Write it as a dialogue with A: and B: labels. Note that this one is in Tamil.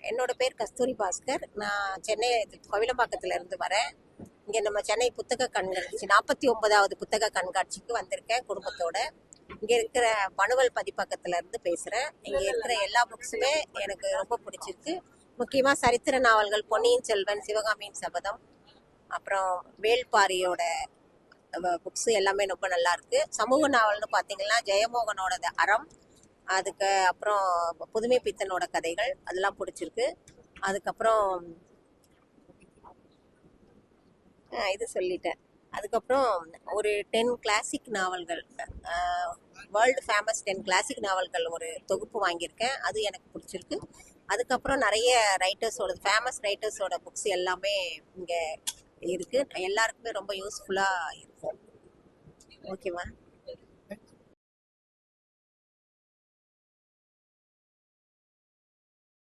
A: என்னோட பேர் கஸ்தூரி பாஸ்கர். நான் சென்னை கோவிலம்பாக்கத்துல இருந்து வரேன். இங்கே நம்ம சென்னை புத்தக கண்காட்சி 49வது புத்தக கண்காட்சிக்கு வந்திருக்கேன் குடும்பத்தோட. இங்கே இருக்கிற மனுவல் பதிப்பகத்துல இருந்து பேசுகிறேன். இங்கே இருக்கிற எல்லா புக்ஸுமே எனக்கு ரொம்ப பிடிச்சிருக்கு. முக்கியமாக சரித்திர நாவல்கள் பொன்னியின் செல்வன், சிவகாமியின் சபதம், அப்புறம் வேள்பாரியோட புக்ஸு எல்லாமே ரொம்ப நல்லா இருக்கு. சமூக நாவல்னு பார்த்தீங்கன்னா ஜெயமோகனோட அறம், அதுக்கு அப்புறம் புதுமை பித்தனோட கதைகள் அதெல்லாம் பிடிச்சிருக்கு. அதுக்கப்புறம் இது சொல்லிட்டேன். அதுக்கப்புறம் ஒரு 10 கிளாசிக் நாவல்கள், வேர்ல்டு ஃபேமஸ் 10 கிளாசிக் நாவல்கள் ஒரு தொகுப்பு வாங்கியிருக்கேன். அது எனக்கு பிடிச்சிருக்கு. அதுக்கப்புறம் நிறைய ரைட்டர்ஸோட ஃபேமஸ் ரைட்டர்ஸோட புக்ஸ் எல்லாமே இங்கே இருக்குது. எல்லாருக்குமே ரொம்ப யூஸ்ஃபுல்லாக இருக்கும். ஓகேவா?